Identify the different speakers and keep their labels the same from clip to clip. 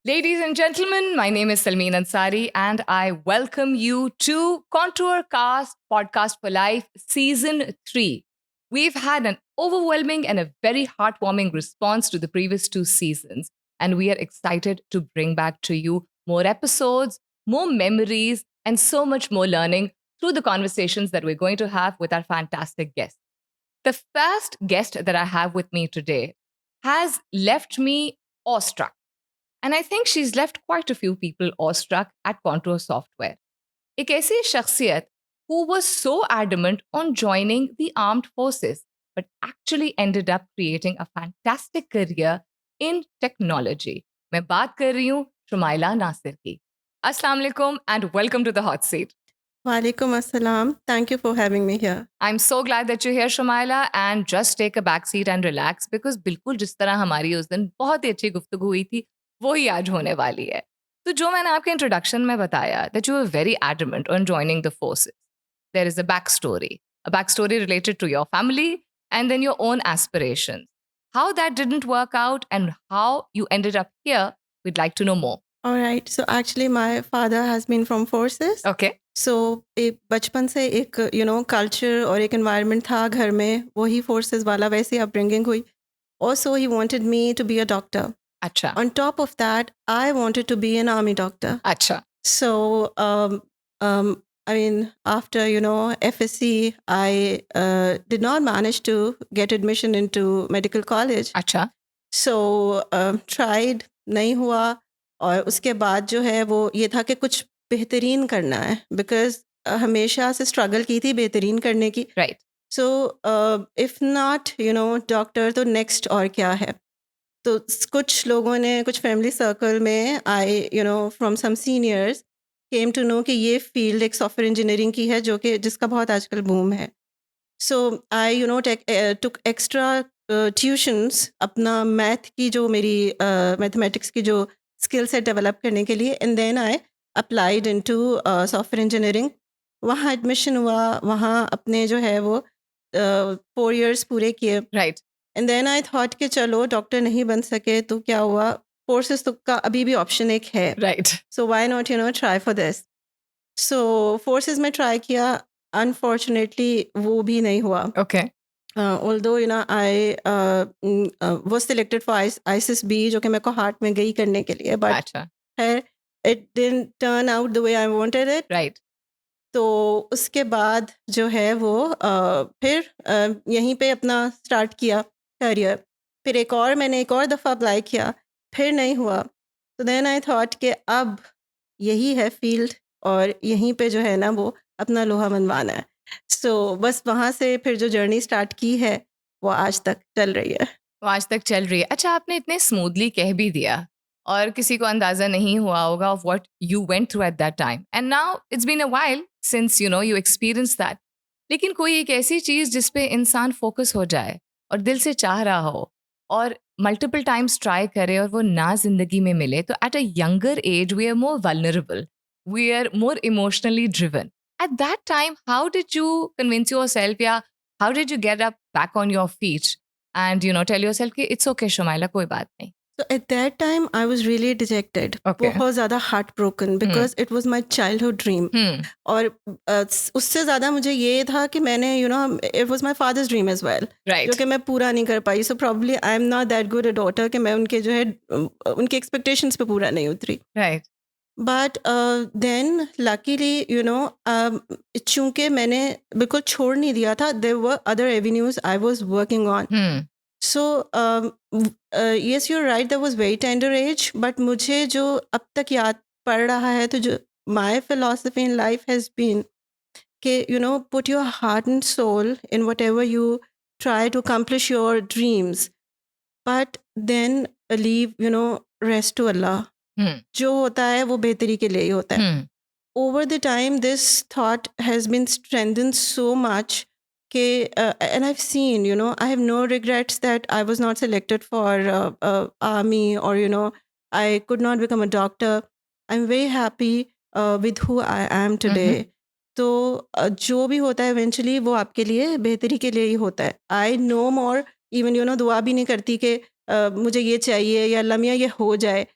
Speaker 1: Ladies and gentlemen, my name is Salmeen Ansari, and I welcome you to Contour Cast Podcast for Life Season 3. We've had an overwhelming and a very heartwarming response to the previous two seasons, and we are excited to bring back to you more episodes, more memories, and so much more learning through the conversations that we're going to have with our fantastic guests. The first guest that I have with me today has left me awestruck. And I think she's left quite a few people awestruck at Contour Software. एक ऐसी शख्सियत who was so adamant on joining the armed forces, but actually ended up creating a fantastic career in technology. मैं बात कर रही हूँ शुमाइला नासिर की. Assalamu alaikum and welcome to the hot seat.
Speaker 2: Walaikum assalam. Thank you for having me here.
Speaker 1: I'm so glad that you're here, Shumaila, and just take a back seat and relax because बिल्कुल जिस तरह हमारी उस दिन बहुत ही अच्छी गुफ्तगू हुई थी वो ही आज होने वाली है. तो जो मैंने आपके इंट्रोडक्शन में बताया that you were very adamant on joining the forces. There is a backstory related to your family and then your own aspirations. How that didn't work out and how you ended up here, we'd like to know more.
Speaker 2: All right. So actually, my father has been from forces.
Speaker 1: Okay.
Speaker 2: So एक बचपन से एक culture और एक environment था घर में, वही फोर्सेस वाला वैसी अपब्रिंगिंग हुई. Also, he wanted me to be a doctor.
Speaker 1: अच्छा.
Speaker 2: On top of that, I wanted to be an army doctor.
Speaker 1: अच्छा.
Speaker 2: So, I mean, after FSC, I did not manage to get admission into medical college.
Speaker 1: अच्छा.
Speaker 2: So, tried, नहीं हुआ. और उसके बाद जो है वो ये था कि कुछ बेहतरीन करना है, बिकॉज हमेशा से स्ट्रगल की थी बेहतरीन करने की.
Speaker 1: Right.
Speaker 2: So if not doctor तो नेक्स्ट और क्या है. तो कुछ लोगों ने, कुछ फैमिली सर्कल में I from some seniors came to know कि ये फील्ड एक सॉफ्टवेयर इंजीनियरिंग की है जो कि जिसका बहुत आजकल बूम है. सो आई टुक एक्स्ट्रा ट्यूशन्स अपना मैथ की जो मेरी मैथमेटिक्स की जो स्किल सेट डेवलप करने के लिए. And then I applied into software engineering. वहाँ एडमिशन हुआ, वहाँ अपने जो है वो 4 years पूरे किए.
Speaker 1: Right.
Speaker 2: And then I thought कि चलो डॉक्टर नहीं बन सके तो क्या हुआ, फोर्सेस तो का अभी भी ऑप्शन एक है.
Speaker 1: Right.
Speaker 2: So why not try for this. So forces में ट्राई किया, अनफॉर्चुनेटली वो भी नहीं हुआ.
Speaker 1: Okay.
Speaker 2: Although I was selected for ISIS-B जो कि मेरे को हार्ट में गई करने के लिए, but
Speaker 1: अच्छा.
Speaker 2: it didn't turn out the way I wanted it.
Speaker 1: Right.
Speaker 2: तो उसके बाद जो है वो फिर यहीं पे अपना स्टार्ट किया करियर. फिर मैंने एक और दफ़ा अप्लाई किया, फिर नहीं हुआ. तो देन आई थॉट कि अब यही है फील्ड और यहीं पे जो है ना वो अपना लोहा मनवाना है. सो बस वहाँ से फिर जो जर्नी स्टार्ट की है वो आज तक चल रही है.
Speaker 1: वो आज तक चल रही है. अच्छा, आपने इतने स्मूथली कह भी दिया और किसी को अंदाजा नहीं हुआ होगा of what you went through at that time and now it's been a while since you experience that. लेकिन कोई एक ऐसी चीज़ जिस पे इंसान फोकस हो जाए और दिल से चाह रहा हो और मल्टीपल टाइम्स ट्राई करे और वो ना जिंदगी में मिले, तो at a younger age we are more vulnerable, we are more emotionally driven. At that time how did you convince yourself या how did you get up back on your feet and tell yourself कि it's okay Shumaila, कोई बात नहीं.
Speaker 2: So at that time I was really dejected.
Speaker 1: Okay.
Speaker 2: बहुत ज़्यादा heartbroken because it was my childhood dream. और उससे ज़्यादा मुझे ये था कि मैंने it was my father's dream as well.
Speaker 1: Right.
Speaker 2: जो कि मैं पूरा नहीं कर पाई. So probably I am not that good a daughter कि मैं उनके जो है उनके expectations पे पूरा नहीं उतरी.
Speaker 1: Right.
Speaker 2: But then luckily चूँकि मैंने बिल्कुल छोड़ नहीं दिया था, there were other avenues I was working on. So yes, you're right, that was very tender age, but मुझे जो अब तक याद पड़ रहा है तो जो my philosophy in life has been कि put your heart and soul in whatever you try to accomplish your dreams, but then leave rest to Allah. जो होता है वो बेहतरी के लिए ही होता है. Over the time this thought has been strengthened so much and I've seen I have no regrets that I was not selected for army or I could not become a doctor. I'm very happy with who I am today. तो जो भी होता है eventually वो आपके लिए बेहतरी के लिए ही होता है. I no more even दुआ भी नहीं करती कि मुझे ये चाहिए या अल्लाह मियां ये हो जाए.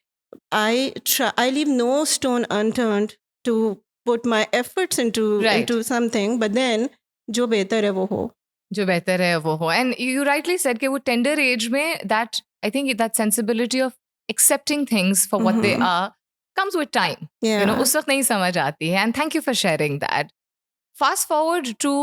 Speaker 2: I leave no stone unturned to put my efforts
Speaker 1: Right.
Speaker 2: into something, but then जो बेहतर है वो हो.
Speaker 1: जो बेहतर है वो हो. And you rightly said कि वो tender age में that I think that sensibility of accepting things for what they are comes with time.
Speaker 2: Yeah.
Speaker 1: You know, उस वक्त नहीं समझ आती है. And thank you for sharing that. Fast forward to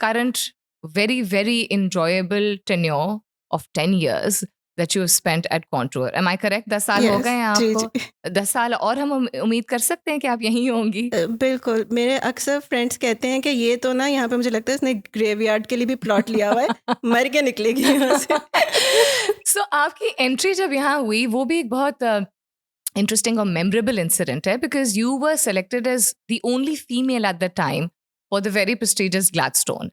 Speaker 1: current very, very enjoyable tenure of 10 years that you have spent at Contour. Am I correct? 10 साल हो
Speaker 2: Yes,
Speaker 1: गए हैं
Speaker 2: जी,
Speaker 1: आपको. 10 साल और हम उम्मीद कर सकते हैं कि आप यहीं होंगी.
Speaker 2: बिल्कुल. मेरे अक्सर फ्रेंड्स कहते हैं कि ये तो ना यहाँ पे मुझे लगता है इसने ग्रेवयार्ड के लिए भी प्लॉट लिया हुआ है, मर के निकलेगी यहाँ से.
Speaker 1: So आपकी एंट्री जब यहाँ हुई वो भी एक बहुत interesting or memorable incident है because you were selected as the only female at the time for the very prestigious Gladstone.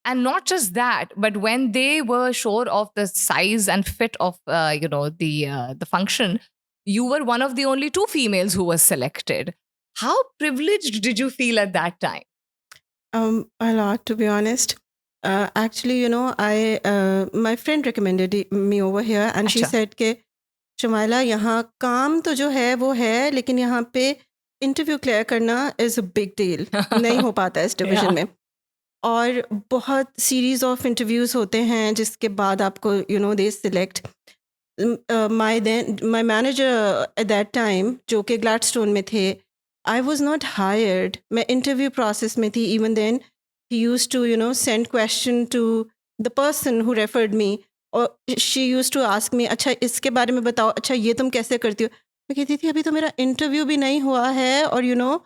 Speaker 1: And not just that, but when they were sure of the size and fit of the function, you were one of the only two females who was selected. How privileged did you feel at that time?
Speaker 2: A lot, to be honest. Actually, you know, my friend recommended me over here, and she
Speaker 1: अच्छा.
Speaker 2: said कि शमाइला यहाँ काम तो जो है वो है, लेकिन यहाँ पे इंटरव्यू क्लियर करना इज़ अ बिग डील. नहीं हो पाता इस डिवीजन
Speaker 1: Yeah.
Speaker 2: में. और बहुत सीरीज ऑफ इंटरव्यूज होते हैं जिसके बाद आपको you know they select. My manager at that time जो कि ग्लैडस्टोन में थे, आई वॉज नॉट हायर्ड. मैं इंटरव्यू प्रोसेस में थी. Even then he used to you know send question to the person who referred me, और she used to ask me, अच्छा इसके बारे में बताओ, अच्छा ये तुम कैसे करती हो. मैं कहती थी अभी तो मेरा इंटरव्यू भी नहीं हुआ है, और यू नो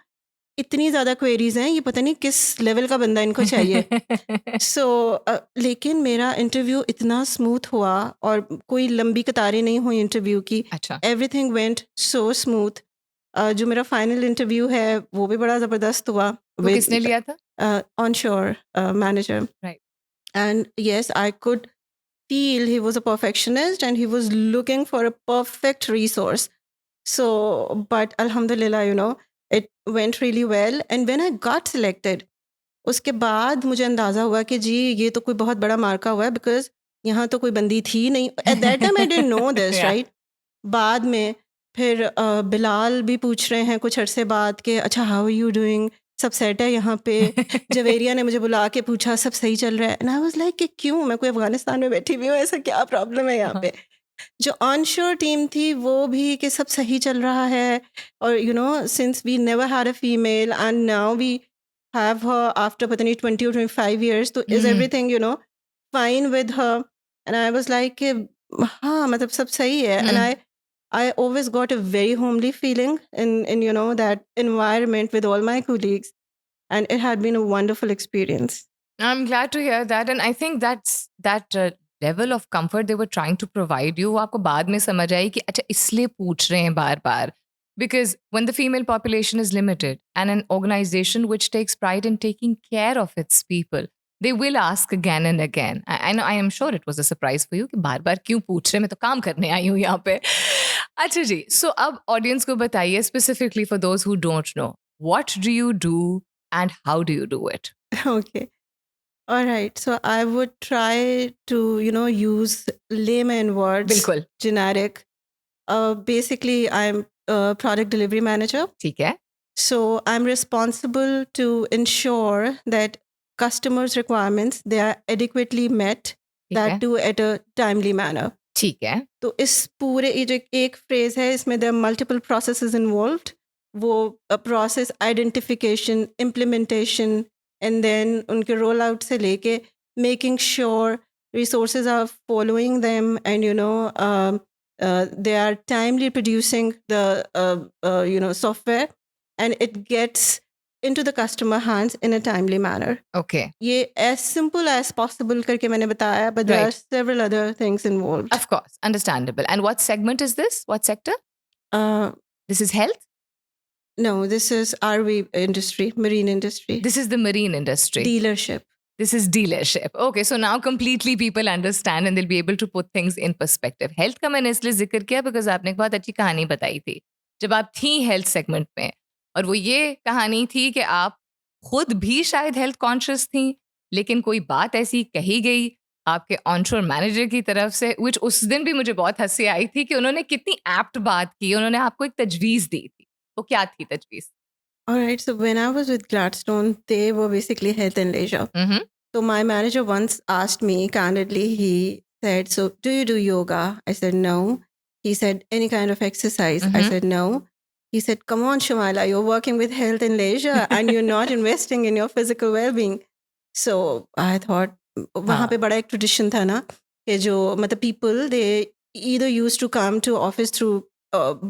Speaker 2: इतनी ज़्यादा क्वेरीज हैं, ये पता नहीं किस लेवल का बंदा इनको चाहिए. सो लेकिन मेरा इंटरव्यू इतना स्मूथ हुआ और कोई लंबी कतारें नहीं हुई इंटरव्यू की.
Speaker 1: अच्छा.
Speaker 2: Everything went so smooth. जो मेरा फाइनल इंटरव्यू है वो भी बड़ा ज़बरदस्त हुआ.
Speaker 1: वो किसने लिया था?
Speaker 2: On sure manager.
Speaker 1: Right.
Speaker 2: And yes, I could feel he was a perfectionist and he was looking for a perfect resource. So, but Alhamdulillah, you know, it went really well. And when I got selected, उसके बाद मुझे अंदाज़ा हुआ कि जी ये तो कोई बहुत बड़ा मार्का हुआ है, बिकॉज यहाँ तो कोई बंदी थी नहीं. Eight that time I didn't know this,
Speaker 1: Yeah.
Speaker 2: Right. बाद में फिर बिलाल भी पूछ रहे हैं कुछ अरसे बाद के, अच्छा हाउ आर यू डूइंग, सब सेट है यहाँ पे. जवेरिया ने मुझे बुला के पूछा सब सही चल रहा है. एंड आई वाज लाइक कि क्यों, मैं कोई अफगानिस्तान में बैठी हुई हूँ, ऐसा क्या प्रॉब्लम है यहाँ पे. जो ऑनशोर टीम थी वो भी कि सब सही चल रहा है. और you know since we never had a female and now we have her after पता नहीं 20 or 25 years, तो is everything you know fine with her. And I was like कि हाँ मतलब सब सही है. And I always got a very homely feeling in you know that environment with all my colleagues, and it had been a wonderful experience.
Speaker 1: I'm glad to hear that, and I think that's that level of comfort they were trying to provide you. वो आपको बाद में समझ आई कि अच्छा इसलिए पूछ रहे हैं बार-बार. Because when the female population is limited and an organization which takes pride in taking care of its people, they will ask again and again. I am sure it was a surprise for you कि बार-बार क्यों पूछ रहे हैं, मैं तो काम करने आई हूँ यहाँ पे. अच्छा जी, so अब audience को बताइए specifically for those who don't know, what do you do and how do you do it?
Speaker 2: Okay. All right. So I would try to, you know, use layman words.
Speaker 1: बिल्कुल.
Speaker 2: Generic. Basically, I'm a product delivery manager.
Speaker 1: ठीक है.
Speaker 2: So I'm responsible to ensure that customers' requirements, they are adequately met,
Speaker 1: ठीक है.
Speaker 2: that too at a timely manner.
Speaker 1: ठीक है.
Speaker 2: तो इस पूरे ये जो एक फ्रेज है इसमें there are multiple processes involved. वो process identification, implementation, and then उनके roll out से लेके making sure resources are following them, and you know they are timely producing the you know software, and it gets into the customer hands in a timely manner.
Speaker 1: Okay.
Speaker 2: ये as simple as possible करके मैंने बताया, but there are
Speaker 1: Right.
Speaker 2: several other things involved.
Speaker 1: Of course. Understandable. And what segment is this? What sector?
Speaker 2: Uh,
Speaker 1: This is health?
Speaker 2: no, this is RV industry, marine industry.
Speaker 1: This is the marine industry.
Speaker 2: Dealership.
Speaker 1: This is dealership. Okay, so now completely people understand and they'll be able to put things in perspective. Health का मैंने इसलिए जिक्र किया because आपने एक बहुत अच्छी कहानी बताई थी जब आप थी हेल्थ सेगमेंट में, और वो ये कहानी थी कि आप खुद भी शायद हेल्थ कॉन्शियस थी, लेकिन कोई बात ऐसी कही गई आपके ऑनशोर मैनेजर की तरफ से, which उस दिन भी मुझे बहुत हंसी आई थी कि उन्होंने कितनी एप्ट बात की, उन्होंने आपको एक तजवीज़ दी थी। तो क्या थी तजवीज़?
Speaker 2: All right, so when I was with Gladstone, they were basically health and leisure. So my manager once asked me candidly, he said, so do you do yoga? I said, no. He said, any kind of exercise? I said, no. He said, come on, Shamala, you're working with health and leisure and you're not investing in your physical well-being. So I thought, वहाँ पे बड़ा एक tradition था ना कि जो मतलब people, they either used to come to office through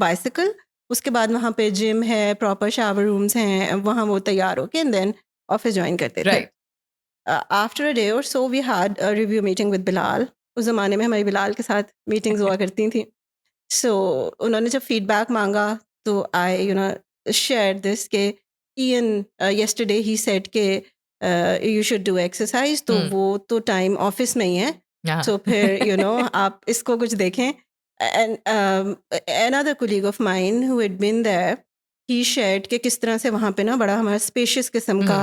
Speaker 2: bicycle, उसके बाद वहाँ पे जिम है, प्रॉपर शावर रूम्स हैं, वहाँ वो तैयार होके एंड देन ऑफिस ज्वाइन करते थे।
Speaker 1: राइट।
Speaker 2: आफ्टर अ डे और so we had a review meeting with Bilal. उस ज़माने में हमारी बिलाल के साथ मीटिंग्स हुआ करती थी। सो उन्होंने जब फीडबैक मांगा तो आई शेयर दिस के इयन येस्टरडे ही सेड के यू शुड डू एक्सरसाइज, तो वो तो टाइम ऑफिस में ही है, तो फिर आप इसको कुछ देखें। And another colleague of mine who had been there, he shared कि किस तरह से वहाँ पे ना बड़ा हमारा स्पेशियस किस्म का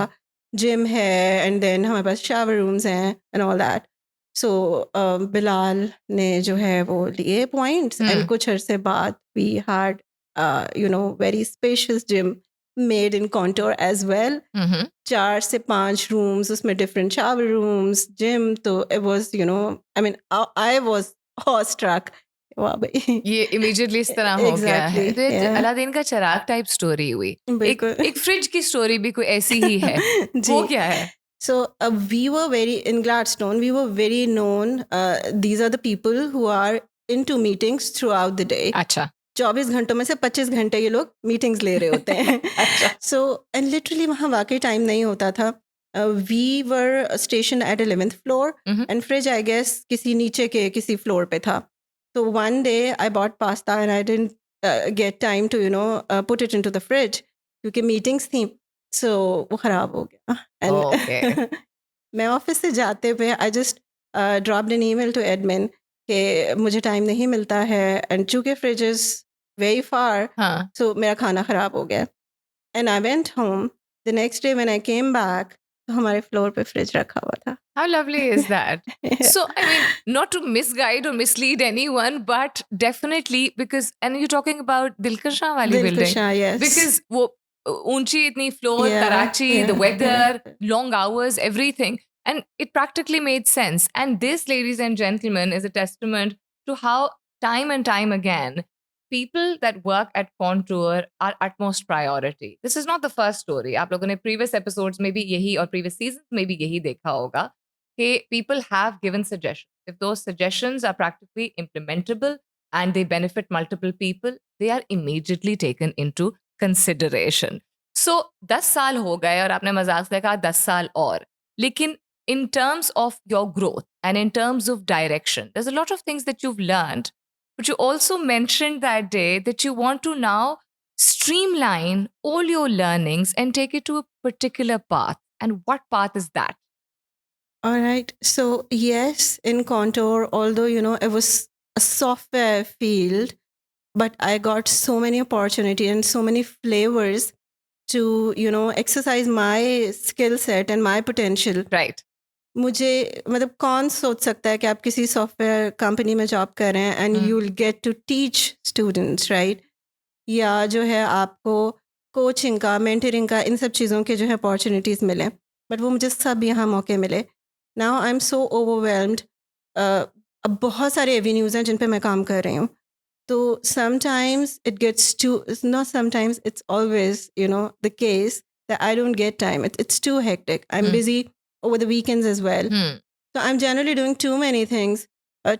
Speaker 2: जिम है एंड देन हमारे पास शावर रूम्स हैं एंड ऑल दैट। सो बिलाल ने जो है वो लिए पॉइंट्स एंड कुछ अरसे बाद we had very spacious gym made in Contour as well. 4 से 5 रूम्स, उसमें डिफरेंट शावर रूम्स, जिम, तो it was I mean I was awestruck. वाह भाई,
Speaker 1: ये इमीडिएटली इस तरह हो गया है।
Speaker 2: Exactly,
Speaker 1: तो ये
Speaker 2: yeah.
Speaker 1: अलादीन का चिराग टाइप स्टोरी हुई। एक
Speaker 2: बिल्कुल।
Speaker 1: एक फ्रिज की स्टोरी भी कोई ऐसी ही है।
Speaker 2: जी।
Speaker 1: वो क्या है?
Speaker 2: So we were very in Gladstone. We were very known. These are the people who are into meetings throughout the day.
Speaker 1: अच्छा।
Speaker 2: 24 घंटों में से 25 घंटे ये लोग मीटिंग्स ले रहे होते हैं।
Speaker 1: अच्छा।
Speaker 2: सो एंड लिटरली वहाँ वाकई टाइम नहीं होता था। We were station at 11th floor and fridge I guess किसी नीचे के किसी फ्लोर पे था। So one day I bought pasta and I didn't get time to put it into the fridge क्योंकि मीटिंग्स थी, so वो ख़राब हो गया। And
Speaker 1: Okay.
Speaker 2: मैं ऑफिस से जाते हुए I just dropped an email to admin कि मुझे टाइम नहीं मिलता है एंड चूँकि फ्रिज इज़ वेरी फार,
Speaker 1: हाँ।
Speaker 2: सो मेरा खाना ख़राब हो गया। And I went home, the next day when I came back तो हमारे फ्लोर पे फ्रिज रखा हुआ था।
Speaker 1: How lovely is that? So, I mean, not to misguide or mislead anyone, but definitely because, and you're talking about Dilkar Shah wali building.
Speaker 2: Dilkusha, yes.
Speaker 1: Because wo ऊंची इतनी floor,
Speaker 2: Yeah,
Speaker 1: Karachi, the
Speaker 2: yeah,
Speaker 1: weather,
Speaker 2: yeah.
Speaker 1: long hours, everything. And it practically made sense. And this, ladies and gentlemen, is a testament to how time and time again, people that work at Contour are utmost priority. This is not the first story. आप लोगों ने previous episodes में भी यही और previous seasons में भी यही देखा होगा कि people have given suggestions. If those suggestions are practically implementable and they benefit multiple people, they are immediately taken into consideration. So 10 साल हो गए और आपने मजाक से कहा 10 साल और, लेकिन in terms of your growth and in terms of direction, there's a lot of things that you've learned, but you also mentioned that day that you want to now streamline all your learnings and take it to a particular path. And what path is that?
Speaker 2: All right. So, yes, in Contour, although, it was a software field, but I got so many opportunity and so many flavors to, exercise my skill set and my potential.
Speaker 1: Right.
Speaker 2: मुझे मतलब कौन सोच सकता है कि आप किसी software company में जॉब कर रहे हैं and you will get to teach students, right? या जो है आपको कोचिंग का, मेंटरिंग का, इन सब चीज़ों के जो है अपॉर्चुनिटीज़ मिले, बट वो मुझे सब यहाँ मौके मिले। Now I am so overwhelmed. अब बहुत सारे एवेन्यूज़ हैं जिन पे मैं काम कर रही हूँ, तो sometimes it gets to, not sometimes, it's always the case that I don't get time, it's too hectic, I am busy over the weekends as well. So I'm generally doing too many things,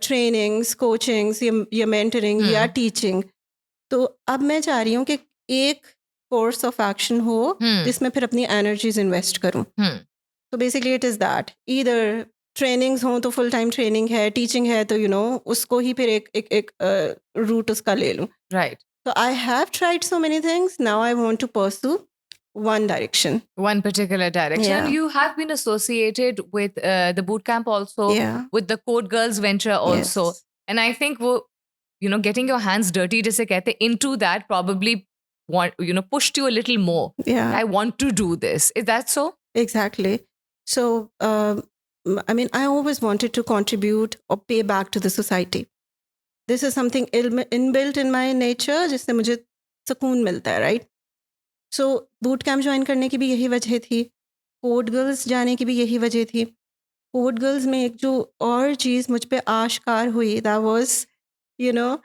Speaker 2: trainings, coachings, या mentoring, या teaching. तो अब मैं चाह रही हूँ कि एक course of action हो जिसमें फिर अपनी energies invest करूँ. So basically it is that. Either trainings हो तो full time training है, teaching है तो उसको ही फिर एक route उसका ले लूँ.
Speaker 1: Right.
Speaker 2: So I have tried so many things. Now I want to pursue one direction.
Speaker 1: One particular direction.
Speaker 2: Yeah.
Speaker 1: You have been associated with the bootcamp also,
Speaker 2: Yeah.
Speaker 1: with the Code Girls venture also.
Speaker 2: Yes.
Speaker 1: And I think, getting your hands dirty, जिसे कहते हैं, into that probably pushed you a little more.
Speaker 2: Yeah.
Speaker 1: I want to do this. Is that so?
Speaker 2: Exactly. So I mean, I always wanted to contribute or pay back to the society. This is something inbuilt in my nature, जिससे मुझे सुकून मिलता है, right? So boot camp join करने की भी यही वजह थी, पोर्ट गर्ल्स जाने की भी यही वजह थी. पोर्ट गर्ल्स में एक जो और चीज़ मुझ पे आश्कार हुई, that was, you know,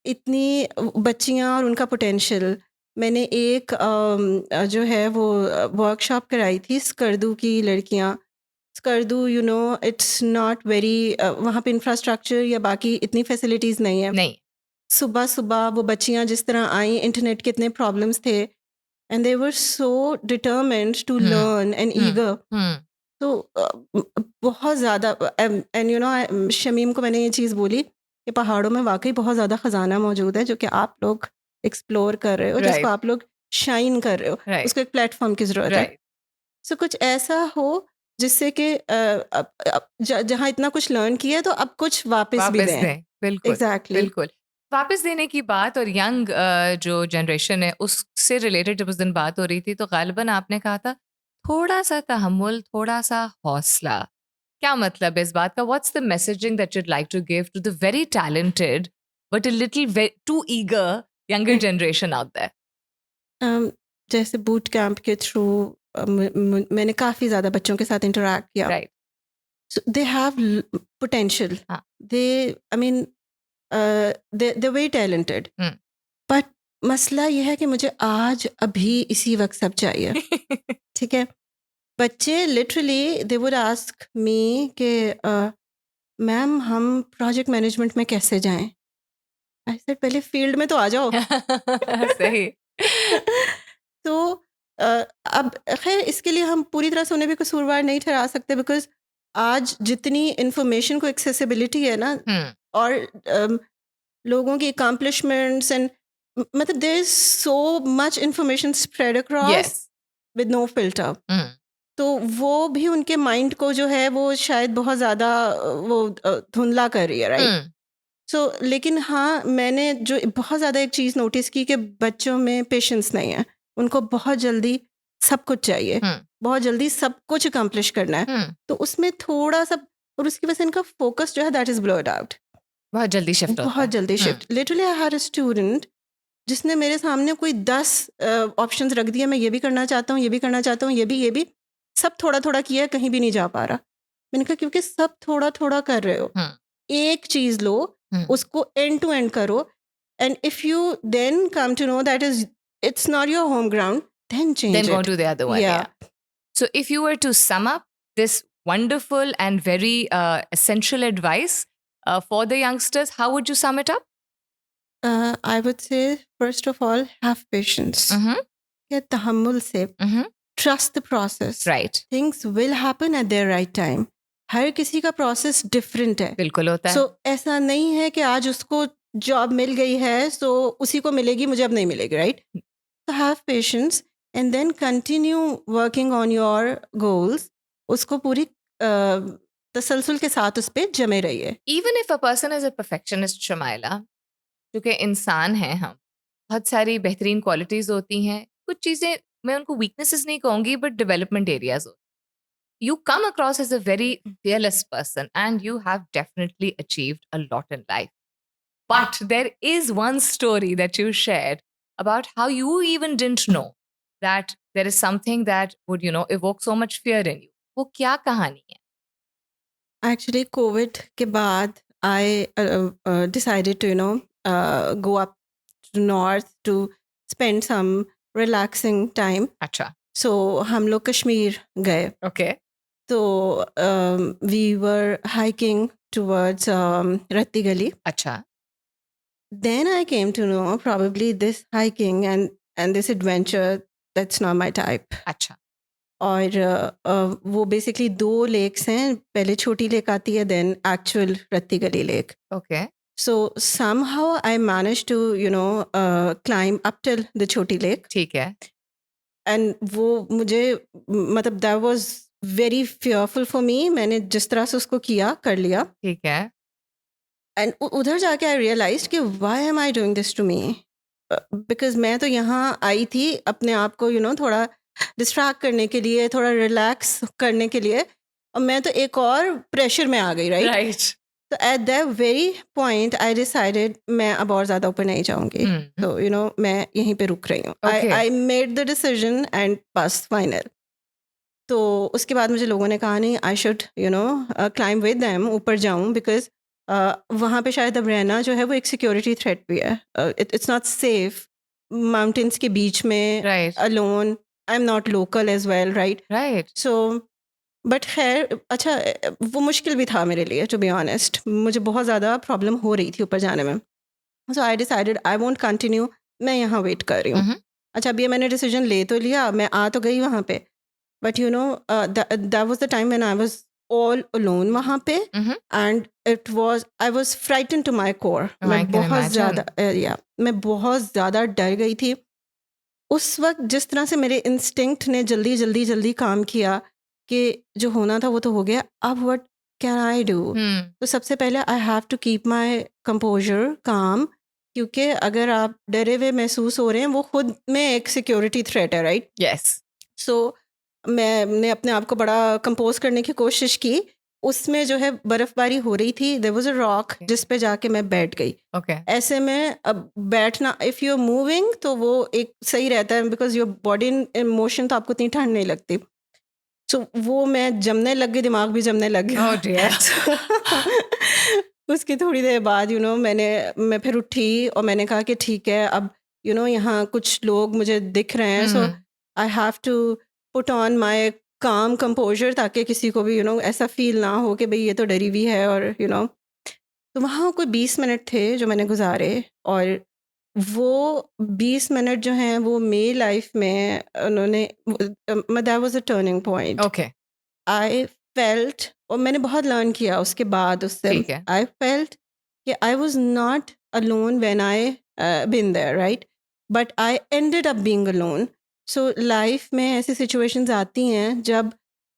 Speaker 2: इतनी बच्चियाँ और उनका पोटेंशियल. मैंने एक जो है वो वर्कशॉप कराई थी स्कर्दू की लड़कियाँ. Skardu, you know, it's not very, वहाँ पे इंफ्रास्ट्रक्चर या बाकी इतनी फैसिलिटीज़ नहीं है.
Speaker 1: नहीं.
Speaker 2: सुबह सुबह वो बच्चियाँ जिस तरह आई, इंटरनेट के इतने प्रॉब्लम्स थे, and they were so determined to learn and eager. तो बहुत ज़्यादा, एंड यू नो, शमीम को मैंने ये चीज़ बोली कि पहाड़ों में वाकई बहुत ज़्यादा ख़जाना मौजूद है जो कि आप लोग एक्सप्लोर कर रहे हो, जिसको आप लोग शाइन कर रहे हो, उसको एक प्लेटफॉर्म की ज़रूरत है. सो कुछ ऐसा हो जिससे कि जहाँ इतना कुछ लर्न किया है तो अब कुछ वापस भी दें.
Speaker 1: बिल्कुल.
Speaker 2: Exactly.
Speaker 1: बिल्कुल. वापस देने की बात और यंग जो जनरेशन है उससे रिलेटेड जब उस दिन बात हो रही थी तो गालिबन आपने कहा था थोड़ा सा तहम्मुल, थोड़ा सा हौसला. क्या मतलब है इस बात का? What's the messaging that you'd like to give to the very talented but a little too eager younger generation out there?
Speaker 2: जैसे बूट कैंप के थ्रू मैंने काफ़ी ज़्यादा बच्चों के साथ इंटरेक्ट किया.
Speaker 1: Right.
Speaker 2: So they have potential.
Speaker 1: हाँ.
Speaker 2: I mean, they're very talented. But मसला यह है कि मुझे आज अभी इसी वक्त सब चाहिए. ठीक है. बच्चे literally they would ask me कि मैम हम प्रोजेक्ट मैनेजमेंट में कैसे जाएं? आई सेड पहले फील्ड में तो आ जाओ.
Speaker 1: सही.
Speaker 2: तो अब खैर इसके लिए हम पूरी तरह से उन्हें भी कसूरवार नहीं ठहरा सकते, बिकॉज आज जितनी इंफॉर्मेशन को एक्सेसिबिलिटी है ना, और लोगों की अकम्पलिशमेंट्स एंड मतलब there is so much information spread across with no filter. तो वो भी उनके माइंड को जो है वो शायद बहुत ज़्यादा वो धुंधला कर रही है, राइट? सो लेकिन हाँ, मैंने जो बहुत ज़्यादा एक चीज़ नोटिस की कि बच्चों में पेशेंस नहीं है. उनको बहुत जल्दी सब कुछ चाहिए, बहुत जल्दी सब कुछ अकम्पलिश करना है. तो उसमें थोड़ा सा, और उसकी वजह से इनका फोकस जो है दैट इज ब्लर्ड आउट.
Speaker 1: बहुत जल्दी शिफ्ट.
Speaker 2: बहुत जल्दी shift. Literally I had a student जिसने मेरे सामने कोई 10 ऑप्शंस रख दिए, मैं ये भी करना चाहता हूँ, ये भी करना चाहता हूँ, ये भी सब थोड़ा थोड़ा किया, कहीं भी नहीं जा पा रहा. मैंने कहा क्योंकि सब थोड़ा थोड़ा कर रहे हो, एक चीज लो, उसको एंड टू एंड करो, and if you then come to know that is it's not your home ground, then change
Speaker 1: then
Speaker 2: it.
Speaker 1: Go to the other one. Yeah. So if you were to sum up this wonderful and very essential advice for the youngsters, how would you sum it up?
Speaker 2: I would say, first of all, have patience. Get tahammul se. Trust the process.
Speaker 1: Right.
Speaker 2: Things will happen at their right time. हर किसी का process different है.
Speaker 1: बिल्कुल होता है.
Speaker 2: So ऐसा नहीं है कि आज उसको जॉब मिल गई है सो उसी को मिलेगी, मुझे अब नहीं मिलेगी, right? So have patience and then continue working on your goals. उसको पूरी तसलसल के साथ उस पर जमे रहिए.
Speaker 1: Even if a person is a perfectionist, Shamaila, क्योंकि इंसान हैं हम, बहुत सारी बेहतरीन क्वालिटीज़ होती हैं, कुछ चीज़ें मैं उनको वीकनेसेस नहीं कहूँगी बट डेवलपमेंट एरियाज होती हैं. You come across as a very fearless person and you have definitely achieved a lot in life. But there is one story that you shared about how you even didn't know that there is something that would, evoke so much fear in you. वो क्या कहानी है?
Speaker 2: Actually, COVID के बाद I decided to, go up to north to spend some relaxing time.
Speaker 1: अच्छा.
Speaker 2: So हम लोग कश्मीर गए.
Speaker 1: Okay.
Speaker 2: So we were hiking towards Ratti Gali.
Speaker 1: अच्छा.
Speaker 2: Then I came to know probably this hiking and this adventure, that's not my type.
Speaker 1: अच्छा.
Speaker 2: और वो basically 2 lakes हैं. पहले छोटी लेक आती है, देन एक्चुअल रत्ती गली lake.
Speaker 1: Okay.
Speaker 2: So somehow I managed to, climb up till the छोटी लेक.
Speaker 1: ठीक है.
Speaker 2: And वो मुझे मतलब that was very fearful for me. मैंने जिस तरह से उसको किया कर लिया.
Speaker 1: ठीक है.
Speaker 2: एंड उधर जाके आई रियलाइज कि why am I doing this to me, because मैं तो यहाँ आई थी अपने आप को थोड़ा डिस्ट्रैक्ट करने के लिए, थोड़ा रिलैक्स करने के लिए, और मैं तो एक और प्रेशर में आ गई, राइट?
Speaker 1: Right.
Speaker 2: तो at that very point I decided मैं अब और ज़्यादा ऊपर नहीं जाऊंगी, तो मैं यहीं पे रुक रही हूँ.
Speaker 1: Okay.
Speaker 2: I made the decision and बस फाइनल. तो उसके बाद मुझे लोगों ने कहा नहीं, I should climb with them, ऊपर जाऊं, बिकॉज वहाँ पे शायद अब रहना जो है वो एक सिक्योरिटी थ्रेट भी है. इट्स नॉट सेफ माउंटेन्स के बीच में
Speaker 1: Right.
Speaker 2: Alone. I am not local as well, right?
Speaker 1: Right.
Speaker 2: So but खैर अच्छा, वो मुश्किल भी था मेरे लिए, टू बी ऑनेस्ट. मुझे बहुत ज़्यादा प्रॉब्लम हो रही थी ऊपर जाने में. So I decided I won't continue, मैं यहाँ वेट कर रही हूँ.
Speaker 1: Mhm.
Speaker 2: अच्छा, अब ये मैंने डिसीजन ले तो लिया, मैं आ तो गई वहाँ पे, but that was the time when I was all alone वहाँ पे,
Speaker 1: Mhm.
Speaker 2: and I was frightened to my core.
Speaker 1: Oh, I
Speaker 2: मैं
Speaker 1: can
Speaker 2: बहुत
Speaker 1: imagine.
Speaker 2: ज़्यादा मैं बहुत ज़्यादा डर गई थी उस वक्त. जिस तरह से मेरे इंस्टिंक्ट ने जल्दी जल्दी जल्दी काम किया कि जो होना था वो तो हो गया, अब व्हाट कैन आई डू? तो सबसे पहले I have to keep my composure, काम, क्योंकि अगर आप डरे हुए महसूस हो रहे हैं वो खुद में एक सिक्योरिटी थ्रेट है, राइट?
Speaker 1: Yes.
Speaker 2: सो मैंने अपने आप को बड़ा कंपोज करने की कोशिश की. उसमें जो है बर्फबारी हो रही थी, देयर वाज अ रॉक जिस पे जाके मैं बैठ गई.
Speaker 1: Okay.
Speaker 2: ऐसे में अब बैठना, इफ़ यू आर मूविंग तो वो एक सही रहता है, because your body in motion, तो आपको इतनी ठंड नहीं लगती. सो वो मैं जमने लग गई, दिमाग भी जमने लग गया.
Speaker 1: Oh dear.
Speaker 2: उसकी थोड़ी देर बाद मैं फिर उठी और मैंने कहा कि ठीक है, अब यहाँ कुछ लोग मुझे दिख रहे हैं, so I have to put on my calm composure, ताकि किसी को भी ऐसा फील ना हो कि भाई ये तो डरी हुई है. और तो वहाँ कोई 20 मिनट थे जो मैंने गुजारे, और वो 20 मिनट जो हैं वो मेरी लाइफ में उन्होंने, that was a turning point.
Speaker 1: Okay.
Speaker 2: I felt, और मैंने बहुत लर्न किया उसके बाद उससे.
Speaker 1: ठीक है.
Speaker 2: आई फेल्ट कि I was not alone when I been there, right? But I ended up being alone. So life में ऐसी सिचुएशंस आती हैं जब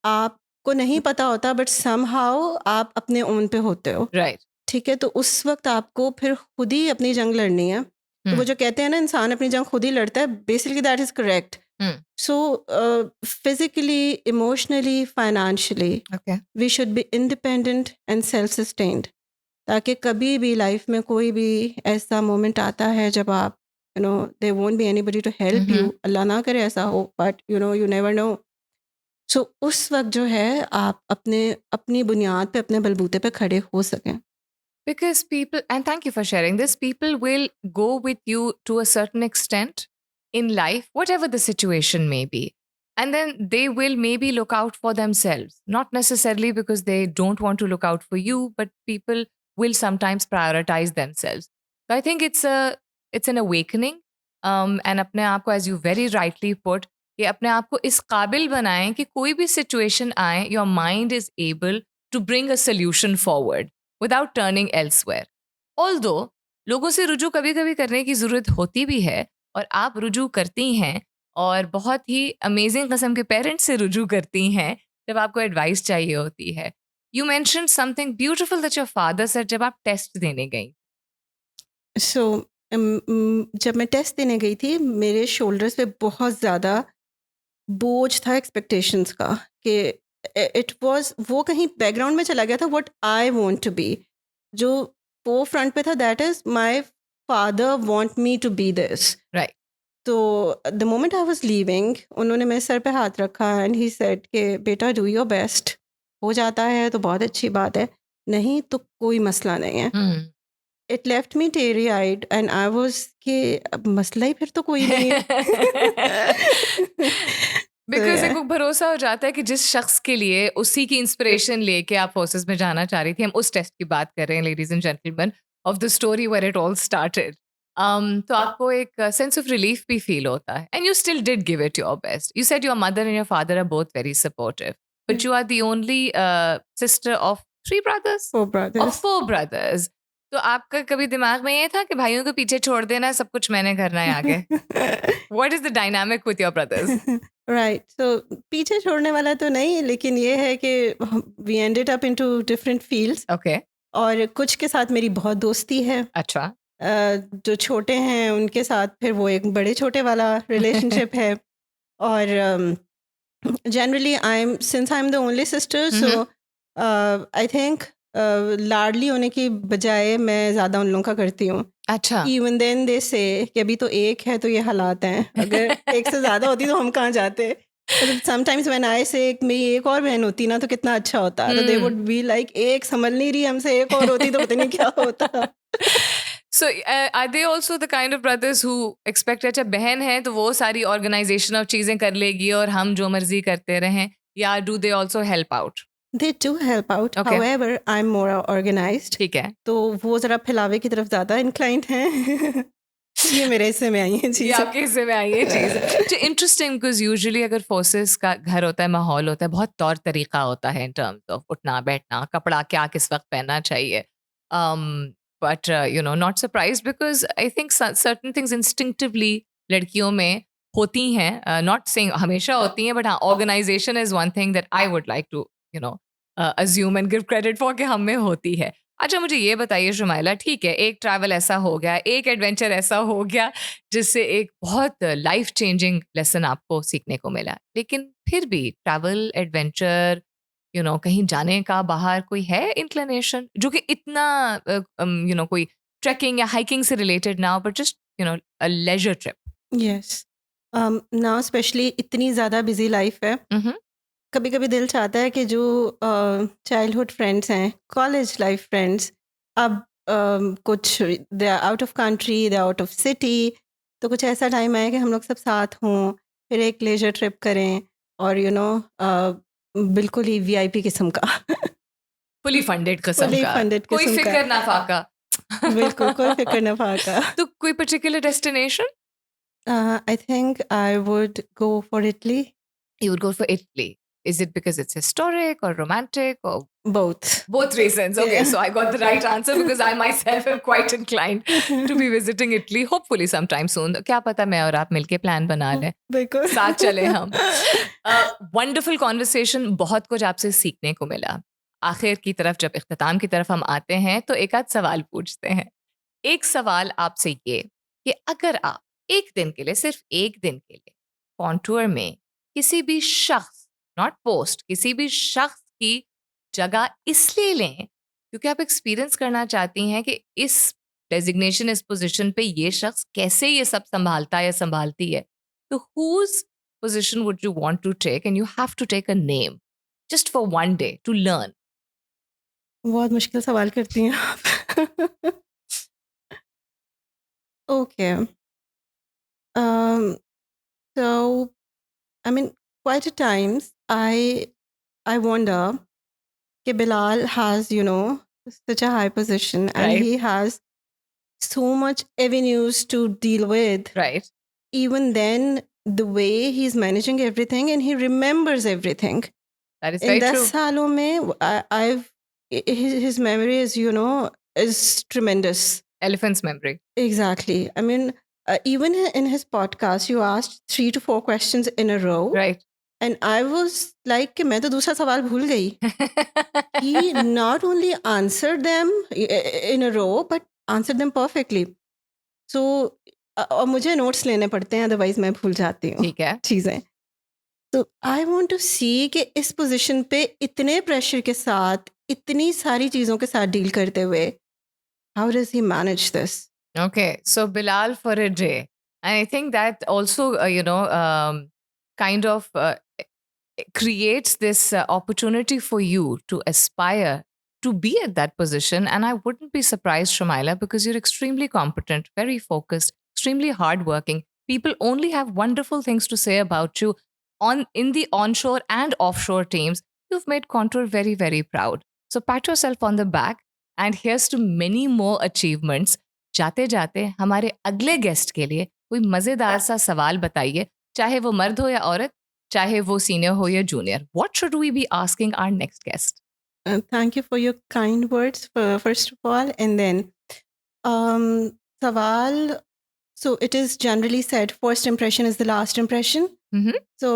Speaker 2: आपको नहीं पता होता, बट समहाउ आप अपने ओन पे होते हो,
Speaker 1: Right.
Speaker 2: ठीक है? तो उस वक्त आपको फिर खुद ही अपनी जंग लड़नी है. तो वो जो कहते हैं ना, इंसान अपनी जंग खुद ही लड़ता है, basically that is correct. So, physically, emotionally, financially,
Speaker 1: Okay.
Speaker 2: we should be independent and self-sustained. ताकि कभी भी लाइफ में कोई भी ऐसा मोमेंट आता है जब आप there won't be anybody to help you, अल्लाह ना करे ऐसा हो, but you never know. So उस वक्त जो है आप अपनी बुनियाद पे, अपने बलबूते पे खड़े हो सकें.
Speaker 1: Because people, and thank you for sharing this, people will go with you to a certain extent in life, whatever the situation may be. And then they will maybe look out for themselves, not necessarily because they don't want to look out for you, but people will sometimes prioritize themselves. So I think it's an awakening. And अपने आप को, as you very rightly put, कि अपने आप को इस काबिल बनाएं कि कोई भी situation आए, your mind is able to bring a solution forward without turning elsewhere. Although लोगों से रुजू कभी कभी करने की ज़रूरत होती भी है, और आप रुजू करती हैं, और बहुत ही अमेजिंग किस्म के पेरेंट्स से रुजू करती हैं जब आपको एडवाइस चाहिए होती है. You mention something beautiful that your father said जब आप टेस्ट देने गई.
Speaker 2: सो जब मैं टेस्ट देने गई थी, मेरे शोल्डर्स पे बहुत ज़्यादा बोझ था एक्सपेक्टेशंस का, कि इट वाज, वो कहीं बैकग्राउंड में चला गया था. What I want to be, जो वो फ्रंट पे था, that is my father want me to be this,
Speaker 1: right.
Speaker 2: तो the moment I was leaving, उन्होंने मेरे सर पे हाथ रखा एंड ही सेड कि बेटा डू योर बेस्ट. हो जाता है तो बहुत अच्छी बात है, नहीं तो कोई मसला नहीं है. It left me teary eyed and I was कि अब मसला ही फिर तो कोई नहीं है.
Speaker 1: बिकॉज एक भरोसा हो जाता है कि जिस शख्स के लिए उसी की इंस्पिरेशन लेके आप फोर्सेस में जाना चाह रही थी. हम उस टेस्ट की बात कर रहे हैं, ladies and gentleman, of the story where it all started. तो आपको एक सेंस ऑफ रिलीफ भी फील होता है, and you still did give it your best. You said your mother and your father are both very supportive, but you are the only sister of 3 brothers?
Speaker 2: 4 brothers.
Speaker 1: Of 4 brothers. तो आपका कभी दिमाग में ये था कि भाइयों को पीछे छोड़ देना, सब कुछ मैंने करना है आगे? What is the dynamic with your brothers?
Speaker 2: Right. So पीछे छोड़ने वाला तो नहीं, लेकिन ये है कि we ended up into different fields.
Speaker 1: Okay.
Speaker 2: और कुछ के साथ मेरी बहुत दोस्ती है,
Speaker 1: अच्छा.
Speaker 2: जो छोटे हैं उनके साथ फिर वो एक बड़े छोटे वाला रिलेशनशिप है. और Generally, since I'm the only sister, so I think लाडली होने की बजाय मैं ज़्यादा उन लोगों का करती हूँ.
Speaker 1: अच्छा.
Speaker 2: Even then they say कि अभी तो एक है तो ये हालात हैं. अगर एक से ज़्यादा होती तो हम कहाँ जाते? मतलब sometimes when I say मेरी एक और बहन होती ना तो कितना अच्छा होता. तो they would be like एक संभल नहीं रही हमसे, एक और होती तो पता नहीं क्या होता.
Speaker 1: So are they also the kind of brothers who expect अच्छा बहन है तो वो सारी organization of चीजें कर लेगी और हम जो मर्जी करते रहें, या do they also help out?
Speaker 2: They do help out.
Speaker 1: Okay.
Speaker 2: However, I'm more organized.
Speaker 1: ठीक है.
Speaker 2: तो वो ज़रा फैलावे की तरफ ज़्यादा inclined हैं. ये मेरे हिस्से में आई है
Speaker 1: ये
Speaker 2: चीज़.
Speaker 1: आपके हिस्से में आई है चीज. तो इंटरेस्टिंग बिकॉज यूजुअली अगर फोर्सेस का घर होता है, माहौल होता है, बहुत तौर तरीका होता है इन टर्म्स ऑफ उठना बैठना, कपड़ा क्या किस वक्त पहनना चाहिए. But not surprise because I think certain things instinctively लड़कियों में होती हैं. नॉट सेइंग हमेशा होती हैं, बट हाँ, organisation is one thing that I would like to assume and give credit for कि हम में होती है. अच्छा, मुझे ये बताइए शुमाइला, ठीक है, एक ट्रैवल ऐसा हो गया, एक एडवेंचर ऐसा हो गया जिससे एक बहुत लाइफ चेंजिंग लेसन आपको सीखने को मिला, लेकिन फिर भी ट्रैवल एडवेंचर कहीं जाने का बाहर कोई है इंक्लिनेशन जो कि इतना कोई ट्रैकिंग या हाइकिंग से रिलेटेड ना हो, but just a leisure trip.
Speaker 2: Yes. Now especially इतनी ज़्यादा busy life है. कभी कभी दिल चाहता है कि जो चाइल्डहुड फ्रेंड्स हैं, कॉलेज लाइफ फ्रेंड्स, अब कुछ they are out of country, they are out of city, तो कुछ ऐसा टाइम आए कि हम लोग सब साथ हों, फिर एक लेजर ट्रिप करें और बिल्कुल ही वीआईपी किस्म का.
Speaker 1: फुली फंडेड किस्म
Speaker 2: Fully
Speaker 1: का,
Speaker 2: funded
Speaker 1: कोई
Speaker 2: किस्म का.
Speaker 1: फिक्र ना फाका.
Speaker 2: बिल्कुल कोई फिक्र न फाका.
Speaker 1: तो कोई particular destination?
Speaker 2: I think I would go for Italy.
Speaker 1: You would go for Italy. Is it because it's historic or romantic or
Speaker 2: Both.
Speaker 1: both reasons? Okay,
Speaker 2: Yeah.
Speaker 1: so I got the right answer because I myself am quite inclined to be visiting Italy, hopefully sometime soon. क्या पता मैं और आप मिलके plan बना लें,
Speaker 2: बिल्कुल.
Speaker 1: साथ चले हम. वंडरफुल कॉन्वर्सेशन, बहुत कुछ आपसे सीखने को मिला. आखिर की तरफ, जब इख्तिताम की तरफ हम आते हैं तो एक आध सवाल पूछते हैं. एक सवाल आपसे ये कि अगर आप एक दिन के लिए, सिर्फ एक दिन के लिए कॉन्टूर में किसी भी शख्स, नॉट पोस्ट, किसी भी शख्स की जगह इसलिए लें क्योंकि आप एक्सपीरियंस करना चाहती हैं कि इस डेजिग्नेशन, इस पोजीशन पे ये शख्स कैसे ये सब संभालता है या संभालती है, तो whose position would you want to take, and you have to take a name just for one day to learn?
Speaker 2: बहुत मुश्किल सवाल करती हैं आप. Okay. So, I mean, quite a times I wonder that Bilal has, such a high position and
Speaker 1: Right.
Speaker 2: he has so much avenues to deal with.
Speaker 1: Right.
Speaker 2: Even then, the way he's managing everything and he remembers everything.
Speaker 1: That is
Speaker 2: In
Speaker 1: very
Speaker 2: 10
Speaker 1: true.
Speaker 2: सालों में, his memory is tremendous.
Speaker 1: Elephant's memory.
Speaker 2: Exactly. I mean, even in his podcast, you asked 3 to 4 questions in a row.
Speaker 1: Right.
Speaker 2: And I was like, कि मैं तो दूसरा सवाल भूल गई. He not only answered them in a row, but answered them perfectly. So, और मुझे notes लेने पड़ते हैं, अदरवाइज मैं भूल जाती हूँ
Speaker 1: ठीक है.
Speaker 2: चीज़ें. तो आई वांट टू सी कि इस पोजीशन पे इतने प्रेशर के साथ, इतनी सारी चीज़ों के साथ डील करते हुए, how does he manage this?
Speaker 1: Okay, so Bilal for a day. And I think that also, kind of creates this opportunity for you to aspire to be at that position. And I wouldn't be surprised, Shumaila, because you're extremely competent, very focused, extremely hardworking. People only have wonderful things to say about you in the onshore and offshore teams. You've made Contour very, very proud. So pat yourself on the back. And here's to many more achievements. जाते जाते हमारे अगले guest के लिए कोई मजेदार सा सवाल बताइए, चाहे वो मर्द हो या औरत, चाहे वो सीनियर हो या junior. What should we be asking our next guest?
Speaker 2: Thank you for your kind words, first of all. And then, सवाल, so it is generally said, first impression is the last impression.
Speaker 1: Mhm.
Speaker 2: So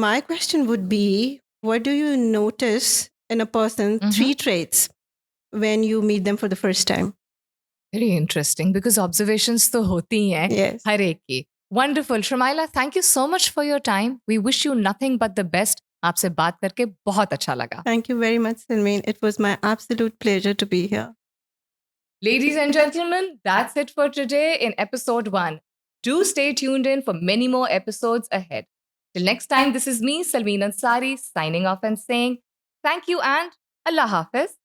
Speaker 2: my question would be, what do you notice in a person, 3 traits, when you meet them for the first time?
Speaker 1: Very interesting, because observations तो होती हैं
Speaker 2: Yes.
Speaker 1: हर एक की. Wonderful. Shamaila, thank you so much for your time. We wish you nothing but the best. आपसे बात करके बहुत अच्छा लगा.
Speaker 2: Thank you very much, Salmeen. It was my absolute pleasure to be here.
Speaker 1: Ladies and gentlemen, that's it for today in episode 1. Do stay tuned in for many more episodes ahead. Till next time, this is me, Salmeen Ansari, signing off and saying thank you and Allah Hafiz.